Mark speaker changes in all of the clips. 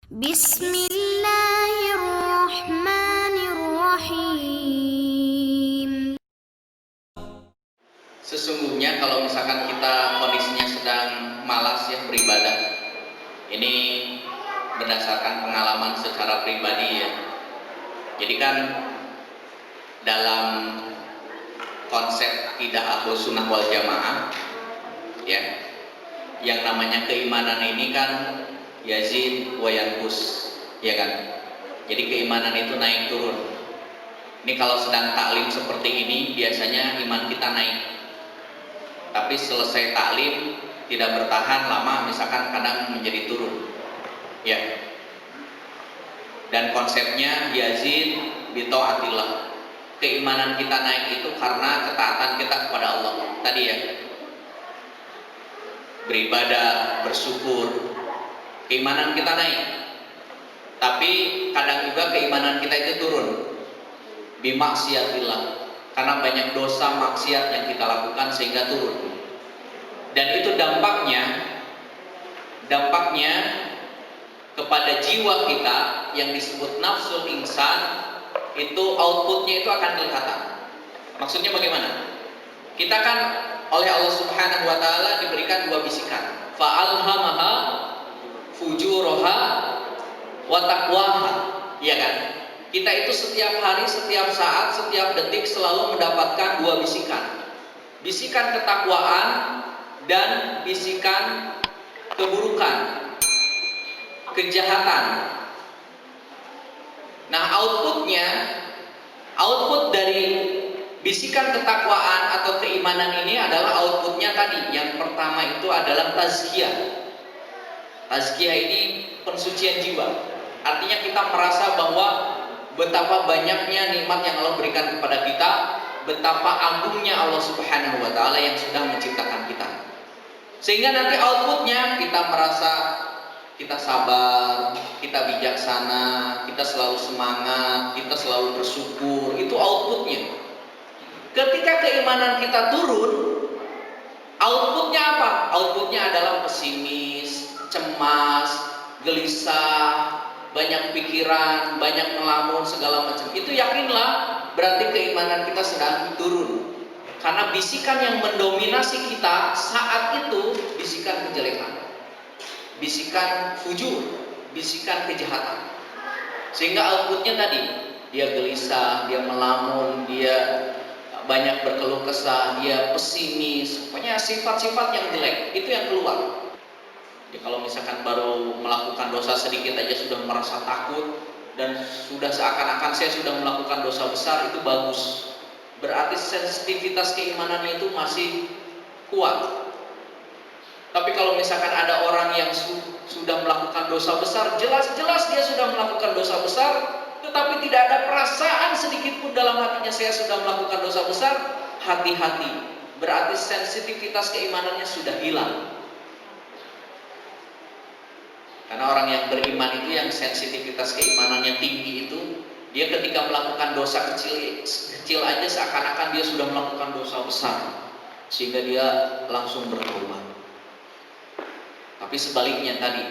Speaker 1: Bismillahirrahmanirrahim.
Speaker 2: Sesungguhnya kalau misalkan kita kondisinya sedang malas ya beribadah, ini berdasarkan pengalaman secara pribadi ya. Jadi kan dalam konsep akidah Ahlus Sunnah wal Jamaah ya, yang namanya keimanan ini kan yazid wa yanqus, ya kan? Jadi keimanan itu naik turun. Ini kalau sedang taklim seperti ini biasanya iman kita naik. Tapi selesai taklim tidak bertahan lama, misalkan kadang menjadi turun. Ya. Dan konsepnya yazid bi taatillah. Keimanan kita naik itu karena ketaatan kita kepada Allah. Tadi ya. Beribadah, bersyukur. Keimanan kita naik. Tapi kadang juga keimanan kita itu turun. Bi maksiatillah. Karena banyak dosa maksiat yang kita lakukan sehingga turun. Dan itu dampaknya kepada jiwa kita yang disebut nafsul insan, itu outputnya itu akan kelihatan. Maksudnya bagaimana? Kita kan oleh Allah Subhanahu wa taala diberikan dua bisikan. Fa'alhamaha fujuraha wa taqwaha. Iya kan? Kita itu setiap hari, setiap saat, setiap detik selalu mendapatkan dua bisikan. Bisikan ketakwaan dan bisikan keburukan, kejahatan. Nah, output dari bisikan ketakwaan atau keimanan ini adalah outputnya tadi. Yang pertama itu adalah tazkiyah. Tazkiyah ini pensucian jiwa. Artinya kita merasa bahwa betapa banyaknya nikmat yang Allah berikan kepada kita, betapa agungnya Allah Subhanahu wa taala yang sudah menciptakan kita. Sehingga nanti outputnya kita merasa kita sabar, kita bijaksana, kita selalu semangat, kita selalu bersyukur. Itu outputnya. Ketika keimanan kita turun, outputnya apa? Outputnya adalah pesimis, cemas, gelisah, banyak pikiran, banyak melamun, segala macam. Itu yakinlah berarti keimanan kita sedang turun. Karena bisikan yang mendominasi kita saat itu bisikan kejelekan, bisikan fujur, bisikan kejahatan. Sehingga outputnya tadi, dia gelisah, dia melamun, dia banyak berkeluh kesah, dia pesimis, pokoknya sifat-sifat yang jelek, itu yang keluar. Jadi kalau misalkan baru melakukan dosa sedikit aja sudah merasa takut dan sudah seakan-akan saya sudah melakukan dosa besar, itu bagus. Berarti sensitivitas keimanannya itu masih kuat. Tapi kalau misalkan ada orang yang sudah melakukan dosa besar, jelas-jelas dia sudah melakukan dosa besar, tetapi tidak ada perasaan sedikit pun dalam hatinya saya sudah melakukan dosa besar, hati-hati. Berarti sensitivitas keimanannya sudah hilang. Karena orang yang beriman itu yang sensitivitas keimanannya tinggi itu, dia ketika melakukan dosa kecil aja seakan-akan dia sudah melakukan dosa besar, sehingga dia langsung bertaubat. Tapi sebaliknya tadi,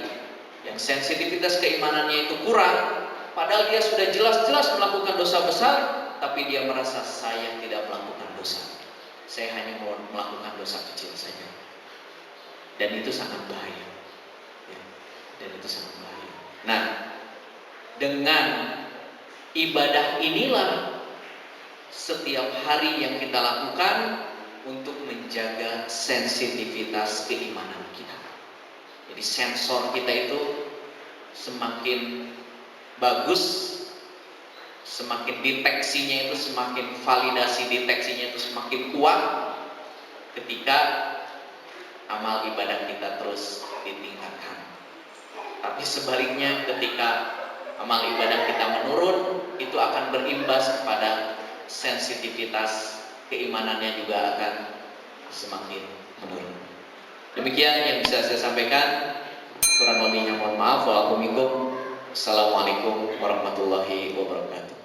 Speaker 2: yang sensitivitas keimanannya itu kurang, padahal dia sudah jelas-jelas melakukan dosa besar, tapi dia merasa saya tidak melakukan dosa, saya hanya mau melakukan dosa kecil saja. Dan itu sangat bahaya. Dan itu sangat bahaya. Nah, dengan ibadah inilah setiap hari yang kita lakukan untuk menjaga sensitivitas keimanan kita. Jadi sensor kita itu semakin bagus, semakin deteksinya itu semakin validasi deteksinya itu semakin kuat ketika amal ibadah kita terus ditingkatkan. Tapi sebaliknya ketika amal ibadah kita menurun, itu akan berimbas kepada sensitivitas keimanannya juga akan semakin menurun. Demikian yang bisa saya sampaikan. Kurang lebihnya mohon maaf. Assalamualaikum warahmatullahi wabarakatuh.